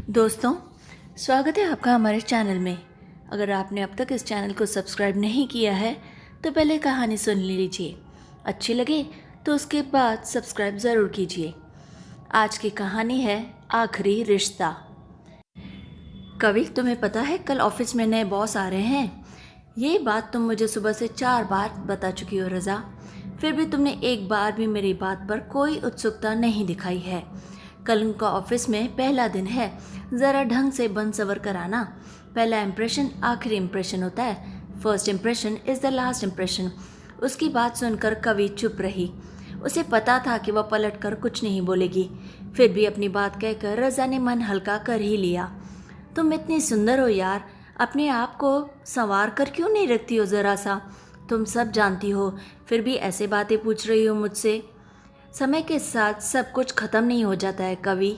दोस्तों, स्वागत है आपका हमारे चैनल में। अगर आपने अब तक इस चैनल को सब्सक्राइब नहीं किया है तो पहले कहानी सुन लीजिए, अच्छी लगे तो उसके बाद सब्सक्राइब ज़रूर कीजिए। आज की कहानी है आखिरी रिश्ता। कवि, तुम्हें पता है कल ऑफिस में नए बॉस आ रहे हैं। ये बात तुम मुझे सुबह से 4 बार बता चुकी हो रज़ा, फिर भी तुमने एक बार भी मेरी बात पर कोई उत्सुकता नहीं दिखाई है। कल उनका ऑफिस में पहला दिन है, ज़रा ढंग से बन सवर कर आना। पहला इम्प्रेशन आखिरी इम्प्रेशन होता है। First impression is the last impression. उसकी बात सुनकर कवि चुप रही। उसे पता था कि वह पलट कर कुछ नहीं बोलेगी, फिर भी अपनी बात कहकर रज़ा ने मन हल्का कर ही लिया। तुम इतनी सुंदर हो यार, अपने आप को संवार कर क्यों नहीं रखती हो ज़रा सा? तुम सब जानती हो, फिर भी ऐसे बातें पूछ रही हो मुझसे। समय के साथ सब कुछ ख़त्म नहीं हो जाता है कवि।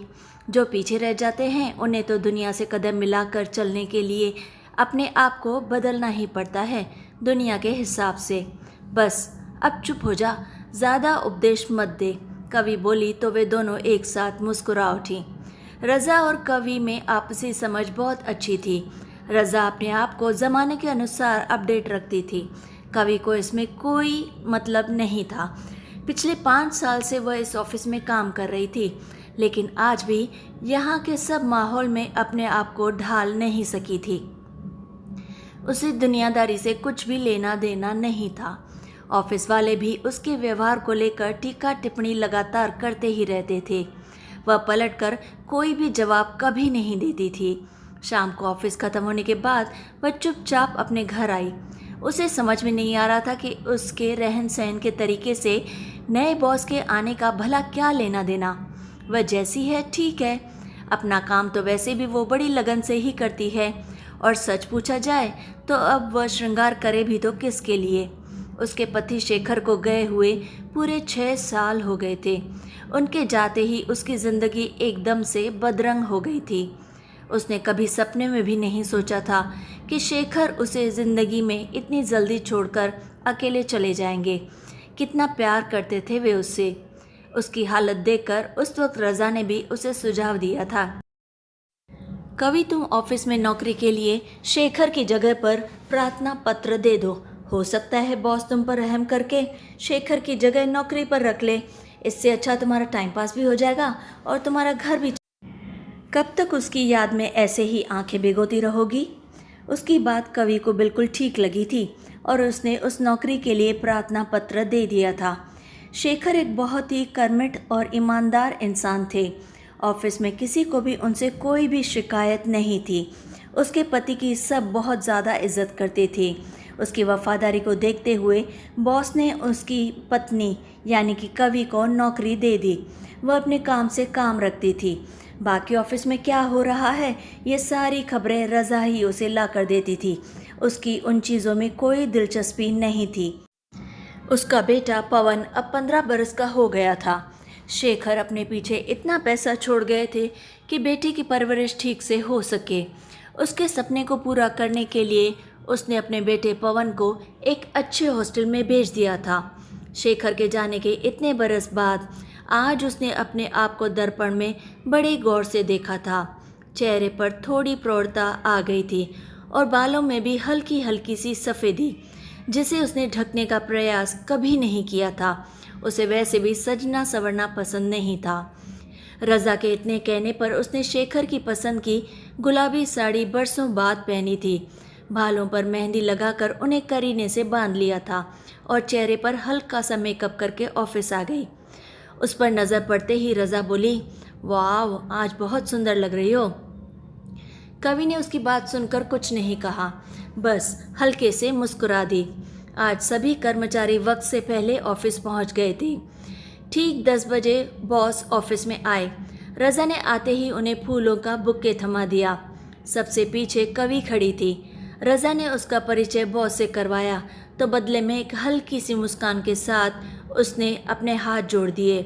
जो पीछे रह जाते हैं उन्हें तो दुनिया से कदम मिलाकर चलने के लिए अपने आप को बदलना ही पड़ता है, दुनिया के हिसाब से। बस अब चुप हो जा, ज़्यादा उपदेश मत दे, कवि बोली तो वे दोनों एक साथ मुस्कुरा उठी। रज़ा और कवि में आपसी समझ बहुत अच्छी थी। रज़ा अपने आप को ज़माने के अनुसार अपडेट रखती थी, कवि को इसमें कोई मतलब नहीं था। पिछले 5 साल से वह इस ऑफिस में काम कर रही थी, लेकिन आज भी यहाँ के सब माहौल में अपने आप को ढाल नहीं सकी थी। उसे दुनियादारी से कुछ भी लेना देना नहीं था। ऑफिस वाले भी उसके व्यवहार को लेकर टीका टिप्पणी लगातार करते ही रहते थे। वह पलटकर कोई भी जवाब कभी नहीं देती थी। शाम को ऑफिस खत्म होने के बाद वह चुपचाप अपने घर आई। उसे समझ में नहीं आ रहा था कि उसके रहन सहन के तरीके से नए बॉस के आने का भला क्या लेना देना। वह जैसी है ठीक है, अपना काम तो वैसे भी वो बड़ी लगन से ही करती है, और सच पूछा जाए तो अब वह श्रृंगार करे भी तो किसके लिए। उसके पति शेखर को गए हुए पूरे 6 साल हो गए थे। उनके जाते ही उसकी ज़िंदगी एकदम से बदरंग हो गई थी। उसने कभी सपने में भी नहीं सोचा था कि शेखर उसे ज़िंदगी में इतनी जल्दी छोड़कर अकेले चले जाएंगे। कितना प्यार करते थे वे उससे। उसकी हालत देखकर उस वक्त रज़ा ने भी उसे सुझाव दिया था, कवि तुम ऑफिस में नौकरी के लिए शेखर की जगह पर प्रार्थना पत्र दे दो। हो सकता है बॉस तुम पर रहम करके शेखर की जगह नौकरी पर रख ले। इससे अच्छा तुम्हारा टाइम पास भी हो जाएगा और तुम्हारा घर भी। कब तक उसकी याद में ऐसे ही आंखें भिगोती रहोगी? उसकी बात कवि को बिल्कुल ठीक लगी थी और उसने उस नौकरी के लिए प्रार्थना पत्र दे दिया था। शेखर एक बहुत ही कर्मठ और ईमानदार इंसान थे। ऑफिस में किसी को भी उनसे कोई भी शिकायत नहीं थी। उसके पति की सब बहुत ज़्यादा इज्जत करते थे। उसकी वफादारी को देखते हुए बॉस ने उसकी पत्नी यानी कि कवि को नौकरी दे दी। वह अपने काम से काम रखती थी। बाकी ऑफिस में क्या हो रहा है ये सारी खबरें रज़ा ही उसे ला कर देती थी। उसकी उन चीज़ों में कोई दिलचस्पी नहीं थी। उसका बेटा पवन अब 15 बरस का हो गया था। शेखर अपने पीछे इतना पैसा छोड़ गए थे कि बेटी की परवरिश ठीक से हो सके। उसके सपने को पूरा करने के लिए उसने अपने बेटे पवन को एक अच्छे हॉस्टल में भेज दिया था। शेखर के जाने के इतने बरस बाद आज उसने अपने आप को दर्पण में बड़े गौर से देखा था। चेहरे पर थोड़ी प्रौढ़ता आ गई थी और बालों में भी हल्की हल्की सी सफ़ेदी, जिसे उसने ढकने का प्रयास कभी नहीं किया था। उसे वैसे भी सजना संवरना पसंद नहीं था। रज़ा के इतने कहने पर उसने शेखर की पसंद की गुलाबी साड़ी बरसों बाद पहनी थी। बालों पर मेहंदी लगाकर उन्हें करीने से बांध लिया था और चेहरे पर हल्का सा मेकअप करके ऑफिस आ गई। उस पर नज़र पड़ते ही रज़ा बोली, वाह आज बहुत सुंदर लग रही हो। कवि ने उसकी बात सुनकर कुछ नहीं कहा, बस हल्के से मुस्कुरा दी। आज सभी कर्मचारी वक्त से पहले ऑफिस पहुंच गए थे। ठीक 10 बजे बॉस ऑफिस में आए। रज़ा ने आते ही उन्हें फूलों का बुक्के थमा दिया। सबसे पीछे कवि खड़ी थी। रज़ा ने उसका परिचय बॉस से करवाया तो बदले में एक हल्की सी मुस्कान के साथ उसने अपने हाथ जोड़ दिए।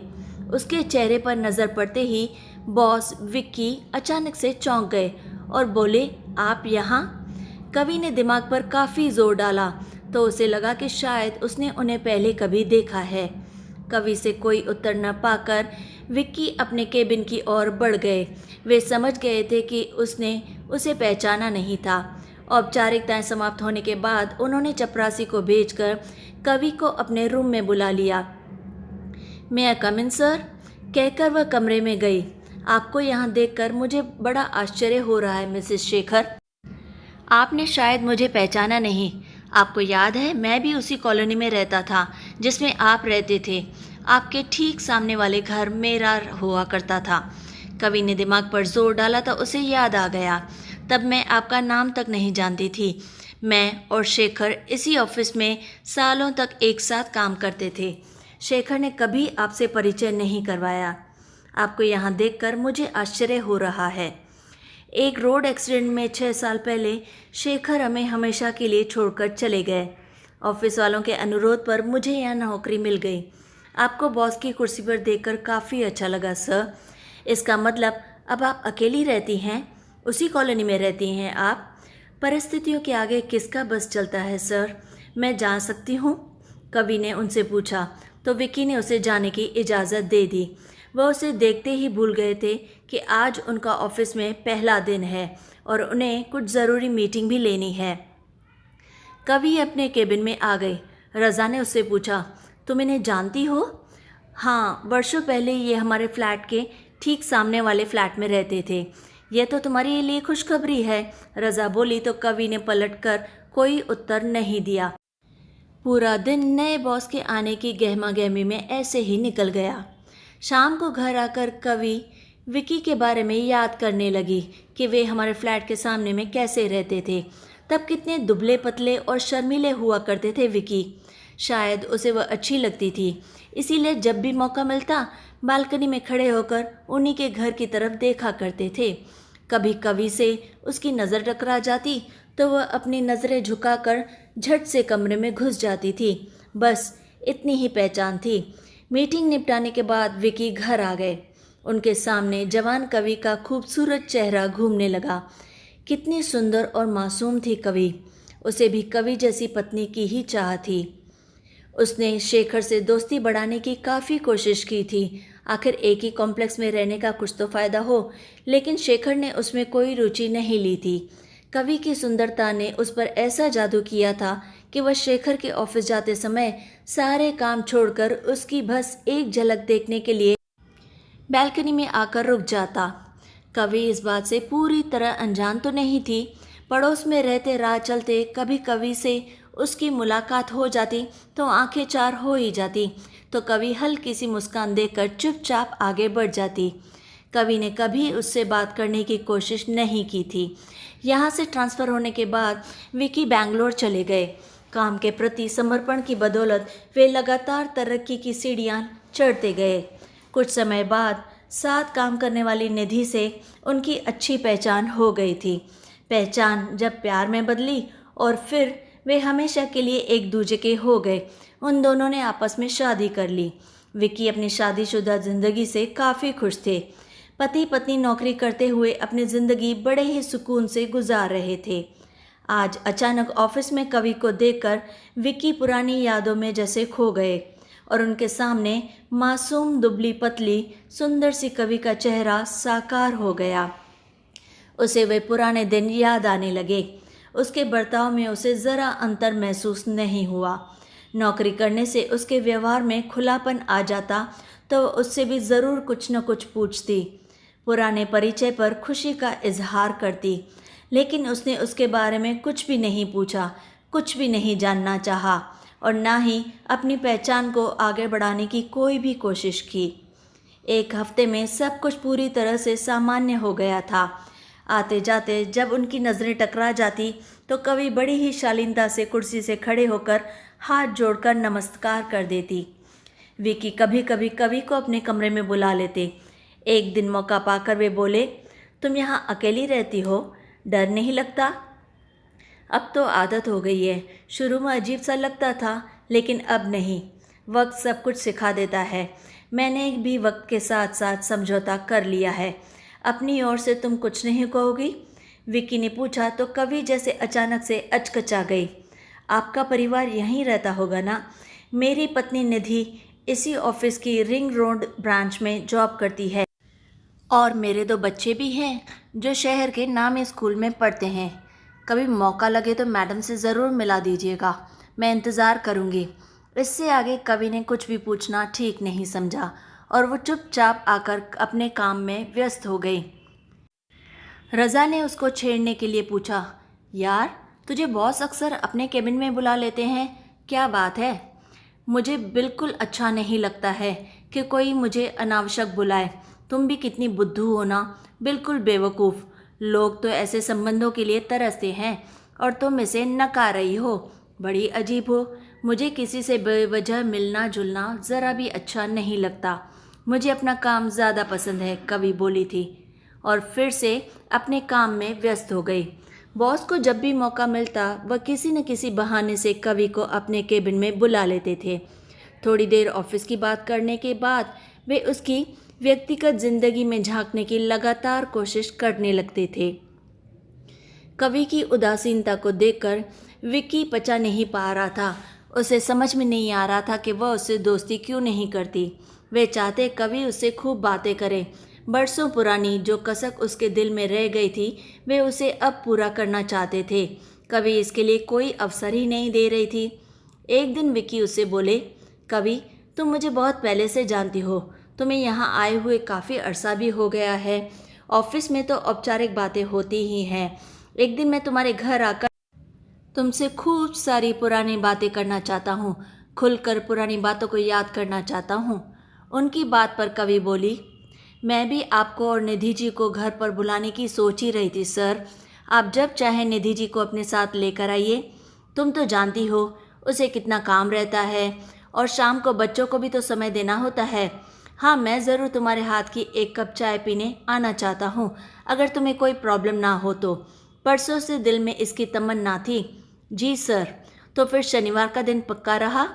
उसके चेहरे पर नज़र पड़ते ही बॉस विक्की अचानक से चौंक गए और बोले, आप यहाँ? कवि ने दिमाग पर काफ़ी जोर डाला तो उसे लगा कि शायद उसने उन्हें पहले कभी देखा है। कवि से कोई उत्तर न पाकर विक्की अपने केबिन की ओर बढ़ गए। वे समझ गए थे कि उसने उसे पहचाना नहीं था। औपचारिकताएं समाप्त होने के बाद उन्होंने चपरासी को भेजकर कवि को अपने रूम में बुला लिया। "मे आई कम इन सर?" कहकर वह कमरे में गई। "आपको यहाँ देखकर मुझे बड़ा आश्चर्य हो रहा है मिसेस शेखर। आपने शायद मुझे पहचाना नहीं। आपको याद है, मैं भी उसी कॉलोनी में रहता था जिसमें आप रहते थे। आपके ठीक सामने वाले घर मेरा हुआ करता था।" कवि ने दिमाग पर जोर डाला तो उसे याद आ गया। "तब मैं आपका नाम तक नहीं जानती थी। मैं और शेखर इसी ऑफिस में सालों तक एक साथ काम करते थे। शेखर ने कभी आपसे परिचय नहीं करवाया। आपको यहाँ देखकर मुझे आश्चर्य हो रहा है। एक रोड एक्सीडेंट में 6 साल पहले शेखर हमें हमेशा के लिए छोड़कर चले गए। ऑफिस वालों के अनुरोध पर मुझे यह नौकरी मिल गई। आपको बॉस की कुर्सी पर देखकर काफ़ी अच्छा लगा सर। इसका मतलब अब आप अकेली रहती हैं? उसी कॉलोनी में रहती हैं आप? परिस्थितियों के आगे किसका बस चलता है सर? मैं जा सकती हूँ?" कवि ने उनसे पूछा तो विक्की ने उसे जाने की इजाज़त दे दी। वह उसे देखते ही भूल गए थे कि आज उनका ऑफिस में पहला दिन है और उन्हें कुछ ज़रूरी मीटिंग भी लेनी है। कवि अपने केबिन में आ गई। रज़ा ने उससे पूछा, "तुम इन्हें जानती हो?" "हाँ, वर्षों पहले ये हमारे फ्लैट के ठीक सामने वाले फ्लैट में रहते थे। यह तो तुम्हारे लिए खुशखबरी है," रज़ा बोली तो कवि ने पलटकर कोई उत्तर नहीं दिया। पूरा दिन नए बॉस के आने की गहमा-गहमी में ऐसे ही निकल गया। शाम को घर आकर कवि विकी के बारे में याद करने लगी कि वे हमारे फ्लैट के सामने में कैसे रहते थे। तब कितने दुबले पतले और शर्मीले हुआ करते थे विकी। शायद उसे वह अच्छी लगती थी, इसीलिए जब भी मौका मिलता बालकनी में खड़े होकर उन्हीं के घर की तरफ देखा करते थे। कभी कवि से उसकी नज़र टकरा जाती तो वह अपनी नज़रें झुकाकर झट से कमरे में घुस जाती थी। बस इतनी ही पहचान थी। मीटिंग निपटाने के बाद विकी घर आ गए। उनके सामने जवान कवि का खूबसूरत चेहरा घूमने लगा। कितनी सुंदर और मासूम थी कवि। उसे भी कवि जैसी पत्नी की ही चाह थी। उसने शेखर से दोस्ती बढ़ाने की काफ़ी कोशिश की थी। आखिर एक ही कॉम्प्लेक्स में रहने का कुछ तो फ़ायदा हो, लेकिन शेखर ने उसमें कोई रुचि नहीं ली थी। कवि की सुंदरता ने उस पर ऐसा जादू किया था कि वह शेखर के ऑफिस जाते समय सारे काम छोड़कर उसकी बस एक झलक देखने के लिए बालकनी में आकर रुक जाता। कवि इस बात से पूरी तरह अनजान तो नहीं थी। पड़ोस में रहते राह चलते कभी कवि से उसकी मुलाकात हो जाती तो आंखें चार हो ही जाती, तो कवि हल्की सी मुस्कान देकर चुपचाप आगे बढ़ जाती। कवि ने कभी उससे बात करने की कोशिश नहीं की थी। यहाँ से ट्रांसफ़र होने के बाद विकी बेंगलोर चले गए। काम के प्रति समर्पण की बदौलत वे लगातार तरक्की की सीढ़ियाँ चढ़ते गए। कुछ समय बाद साथ काम करने वाली निधि से उनकी अच्छी पहचान हो गई थी। पहचान जब प्यार में बदली और फिर वे हमेशा के लिए एक दूजे के हो गए। उन दोनों ने आपस में शादी कर ली। विक्की अपनी शादीशुदा ज़िंदगी से काफ़ी खुश थे। पति पत्नी नौकरी करते हुए अपनी ज़िंदगी बड़े ही सुकून से गुजार रहे थे। आज अचानक ऑफिस में कवि को देखकर विक्की पुरानी यादों में जैसे खो गए और उनके सामने मासूम दुबली पतली सुंदर सी कवि का चेहरा साकार हो गया। उसे वे पुराने दिन याद आने लगे। उसके बर्ताव में उसे ज़रा अंतर महसूस नहीं हुआ। नौकरी करने से उसके व्यवहार में खुलापन आ जाता तो उससे भी ज़रूर कुछ न कुछ पूछती, पुराने परिचय पर खुशी का इजहार करती, लेकिन उसने उसके बारे में कुछ भी नहीं पूछा, कुछ भी नहीं जानना चाहा और ना ही अपनी पहचान को आगे बढ़ाने की कोई भी कोशिश की। एक हफ्ते में सब कुछ पूरी तरह से सामान्य हो गया था। आते जाते जब उनकी नज़रें टकरा जाती तो कवि बड़ी ही शालीनता से कुर्सी से खड़े होकर हाथ जोड़कर नमस्कार कर देती। विकी कभी कभी कवि को अपने कमरे में बुला लेते। एक दिन मौका पाकर वे बोले, "तुम यहाँ अकेली रहती हो? डर नहीं लगता?" "अब तो आदत हो गई है। शुरू में अजीब सा लगता था, लेकिन अब नहीं। वक्त सब कुछ सिखा देता है। मैंने भी वक्त के साथ साथ समझौता कर लिया है। अपनी ओर से तुम कुछ नहीं कहोगी?" विक्की ने पूछा तो कवि जैसे अचानक से अचकचा गई। "आपका परिवार यहीं रहता होगा ना? मेरी पत्नी निधि इसी ऑफिस की रिंग रोड ब्रांच में जॉब करती है और मेरे 2 बच्चे भी हैं जो शहर के नामी स्कूल में पढ़ते हैं। कभी मौका लगे तो मैडम से ज़रूर मिला दीजिएगा, मैं इंतज़ार करूँगी। इससे आगे कवि ने कुछ भी पूछना ठीक नहीं समझा और वो चुपचाप आकर अपने काम में व्यस्त हो गई। रज़ा ने उसको छेड़ने के लिए पूछा, यार तुझे बॉस अक्सर अपने केबिन में बुला लेते हैं, क्या बात है? मुझे बिल्कुल अच्छा नहीं लगता है कि कोई मुझे अनावश्यक बुलाए। तुम भी कितनी बुद्धू हो ना, बिल्कुल बेवकूफ़। लोग तो ऐसे संबंधों के लिए तरसते हैं और तुम इसे नकार रही हो। बड़ी अजीब हो। मुझे किसी से बेवजह मिलना जुलना ज़रा भी अच्छा नहीं लगता। मुझे अपना काम ज़्यादा पसंद है, कवि बोली थी और फिर से अपने काम में व्यस्त हो गई। बॉस को जब भी मौका मिलता वह किसी न किसी बहाने से कवि को अपने केबिन में बुला लेते थे। थोड़ी देर ऑफिस की बात करने के बाद वे उसकी व्यक्तिगत जिंदगी में झांकने की लगातार कोशिश करने लगते थे। कवि की उदासीनता को देखकर विक्की पचा नहीं पा रहा था। उसे समझ में नहीं आ रहा था कि वह उससे दोस्ती क्यों नहीं करती। वे चाहते कवि उससे खूब बातें करे। बरसों पुरानी जो कसक उसके दिल में रह गई थी वे उसे अब पूरा करना चाहते थे। कवि इसके लिए कोई अवसर ही नहीं दे रही थी। एक दिन विक्की उससे बोले, कवि तुम मुझे बहुत पहले से जानती हो, तुम्हें यहाँ आए हुए काफ़ी अरसा भी हो गया है। ऑफिस में तो औपचारिक बातें होती ही हैं। एक दिन मैं तुम्हारे घर आकर तुमसे खूब सारी पुरानी बातें करना चाहता हूँ, खुलकर पुरानी बातों को याद करना चाहता हूँ। उनकी बात पर कवि बोली, मैं भी आपको और निधि जी को घर पर बुलाने की सोच ही रही थी सर। आप जब चाहे निधि जी को अपने साथ लेकर आइए। तुम तो जानती हो उसे कितना काम रहता है और शाम को बच्चों को भी तो समय देना होता है। हाँ, मैं ज़रूर तुम्हारे हाथ की एक कप चाय पीने आना चाहता हूँ, अगर तुम्हें कोई प्रॉब्लम ना हो तो। परसों से दिल में इसकी तमन्ना थी। जी सर, तो फिर शनिवार का दिन पक्का रहा।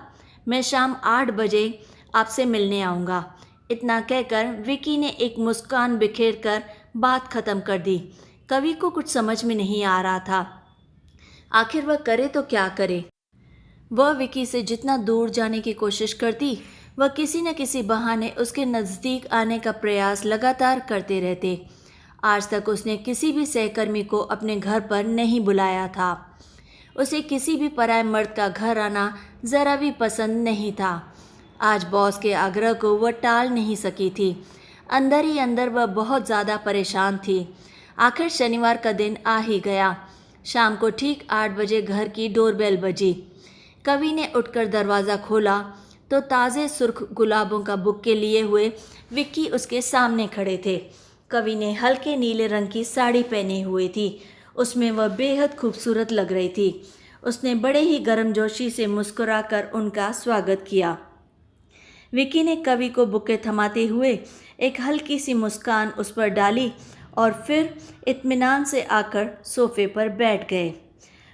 मैं शाम 8 बजे आपसे मिलने आऊँगा। इतना कहकर विकी ने एक मुस्कान बिखेर कर बात खत्म कर दी। कवि को कुछ समझ में नहीं आ रहा था, आखिर वह करे तो क्या करे। वह विकी से जितना दूर जाने की कोशिश करती, वह किसी न किसी बहाने उसके नज़दीक आने का प्रयास लगातार करते रहते। आज तक उसने किसी भी सहकर्मी को अपने घर पर नहीं बुलाया था। उसे किसी भी पराये मर्द का घर आना ज़रा भी पसंद नहीं था। आज बॉस के आग्रह को वह टाल नहीं सकी थी। अंदर ही अंदर वह बहुत ज़्यादा परेशान थी। आखिर शनिवार का दिन आ ही गया। शाम को ठीक 8 बजे घर की डोरबेल बजी। कवि ने उठकर दरवाज़ा खोला तो ताज़े सुर्ख गुलाबों का बुक्के लिए हुए विक्की उसके सामने खड़े थे। कवि ने हल्के नीले रंग की साड़ी पहनी हुई थी। उसमें वह बेहद खूबसूरत लग रही थी। उसने बड़े ही गर्मजोशी से मुस्कुराकर उनका स्वागत किया। विक्की ने कवि को बुके थमाते हुए एक हल्की सी मुस्कान उस पर डाली और फिर इत्मीनान से आकर सोफे पर बैठ गए।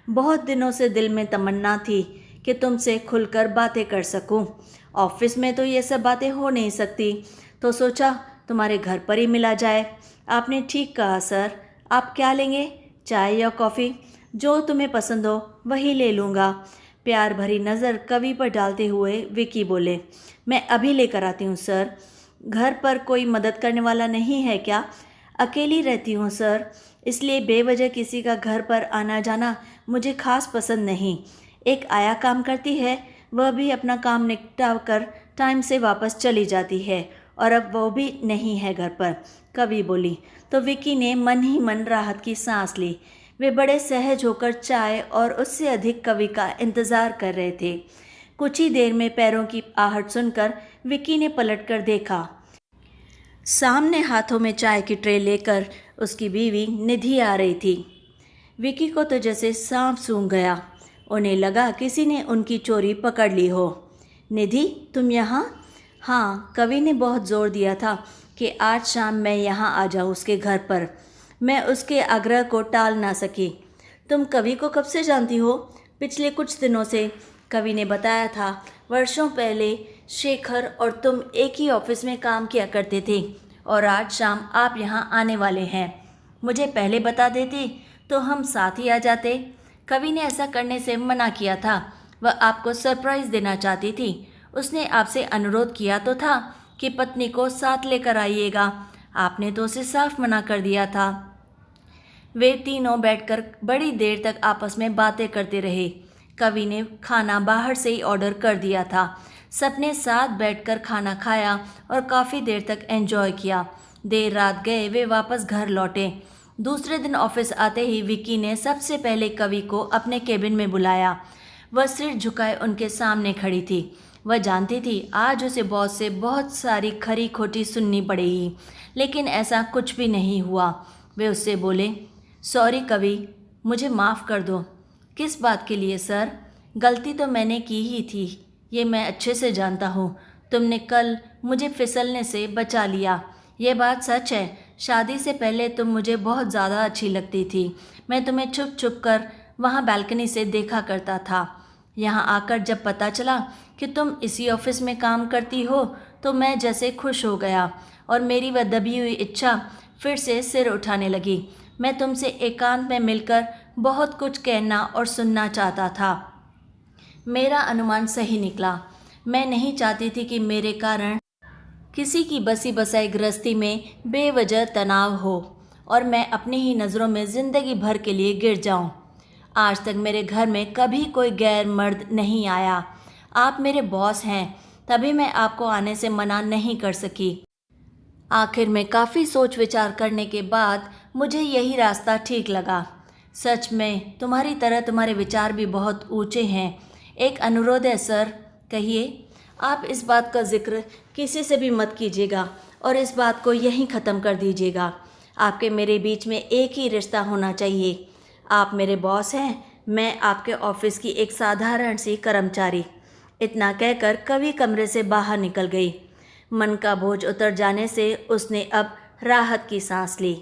बहुत दिनों से दिल में तमन्ना थी कि तुमसे खुलकर बातें कर सकूं। ऑफिस में तो ये सब बातें हो नहीं सकती, तो सोचा तुम्हारे घर पर ही मिला जाए। आपने ठीक कहा सर। आप क्या लेंगे, चाय या कॉफ़ी? जो तुम्हें पसंद हो वही ले लूँगा। प्यार भरी नज़र कवि पर डालते हुए विक्की बोले, मैं अभी लेकर आती हूँ सर। घर पर कोई मदद करने वाला नहीं है क्या? अकेली रहती हूँ सर, इसलिए बेवजह किसी का घर पर आना जाना मुझे खास पसंद नहीं। एक आया काम करती है, वह भी अपना काम निपटा कर टाइम से वापस चली जाती है और अब वो भी नहीं है घर पर, कवि बोली। तो विक्की ने मन ही मन राहत की सांस ली। वे बड़े सहज होकर चाय और उससे अधिक कवि का इंतज़ार कर रहे थे। कुछ ही देर में पैरों की आहट सुनकर विक्की ने पलटकर देखा। सामने हाथों में चाय की ट्रे लेकर उसकी बीवी निधि आ रही थी। विक्की को तो जैसे सांप सूंघ गया। उन्हें लगा किसी ने उनकी चोरी पकड़ ली हो। निधि, तुम यहाँ? हाँ, कवि ने बहुत जोर दिया था कि आज शाम मैं यहाँ आ जाऊँ उसके घर पर। मैं उसके आग्रह को टाल ना सकी। तुम कवि को कब से जानती हो? पिछले कुछ दिनों से, कवि ने बताया था। वर्षों पहले शेखर और तुम एक ही ऑफिस में काम किया करते थे और आज शाम आप यहाँ आने वाले हैं। मुझे पहले बता देती तो हम साथ ही आ जाते। कवि ने ऐसा करने से मना किया था। वह आपको सरप्राइज़ देना चाहती थी। उसने आपसे अनुरोध किया तो था कि पत्नी को साथ लेकर आइएगा। आपने तो उसे साफ मना कर दिया था। वे तीनों बैठकर बड़ी देर तक आपस में बातें करते रहे। कवि ने खाना बाहर से ही ऑर्डर कर दिया था। सबने साथ बैठकर खाना खाया और काफ़ी देर तक एंजॉय किया। देर रात गए वे वापस घर लौटे। दूसरे दिन ऑफिस आते ही विक्की ने सबसे पहले कवि को अपने केबिन में बुलाया। वह सिर झुकाए उनके सामने खड़ी थी। वह जानती थी आज उसे बॉस से बहुत सारी खरी खोटी सुननी पड़ेगी, लेकिन ऐसा कुछ भी नहीं हुआ। वे उससे बोले, सॉरी कवि, मुझे माफ़ कर दो। किस बात के लिए सर? गलती तो मैंने की ही थी, ये मैं अच्छे से जानता हूँ। तुमने कल मुझे फिसलने से बचा लिया, ये बात सच है। शादी से पहले तुम मुझे बहुत ज़्यादा अच्छी लगती थी। मैं तुम्हें छुप छुप कर वहाँ बालकनी से देखा करता था। यहाँ आकर जब पता चला कि तुम इसी ऑफिस में काम करती हो तो मैं जैसे खुश हो गया और मेरी वह दबी हुई इच्छा फिर से सिर उठाने लगी। मैं तुमसे एकांत में मिलकर बहुत कुछ कहना और सुनना चाहता था। मेरा अनुमान सही निकला। मैं नहीं चाहती थी कि मेरे कारण किसी की बसी बसाई गृहस्थी में बेवजह तनाव हो और मैं अपनी ही नज़रों में ज़िंदगी भर के लिए गिर जाऊं। आज तक मेरे घर में कभी कोई गैर मर्द नहीं आया। आप मेरे बॉस हैं, तभी मैं आपको आने से मना नहीं कर सकी। आखिर में काफ़ी सोच विचार करने के बाद मुझे यही रास्ता ठीक लगा। सच में तुम्हारी तरह तुम्हारे विचार भी बहुत ऊंचे हैं। एक अनुरोध है सर। कहिए। आप इस बात का जिक्र किसी से भी मत कीजिएगा और इस बात को यहीं ख़त्म कर दीजिएगा। आपके मेरे बीच में एक ही रिश्ता होना चाहिए। आप मेरे बॉस हैं, मैं आपके ऑफिस की एक साधारण सी कर्मचारी। इतना कहकर कवि कमरे से बाहर निकल गई। मन का बोझ उतर जाने से उसने अब राहत की सांस ली।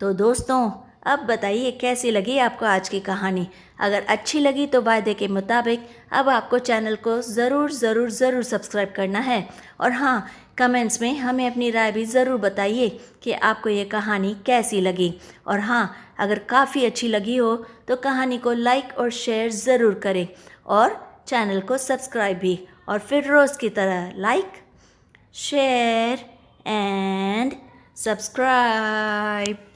तो दोस्तों, अब बताइए कैसी लगी आपको आज की कहानी। अगर अच्छी लगी तो वायदे के मुताबिक अब आपको चैनल को ज़रूर ज़रूर ज़रूर सब्सक्राइब करना है। और हाँ, कमेंट्स में हमें अपनी राय भी ज़रूर बताइए कि आपको ये कहानी कैसी लगी। और हाँ, अगर काफ़ी अच्छी लगी हो तो कहानी को लाइक और शेयर ज़रूर करें और चैनल को सब्सक्राइब भी। और फिर रोज़ की तरह लाइक, शेयर एंड सब्सक्राइब।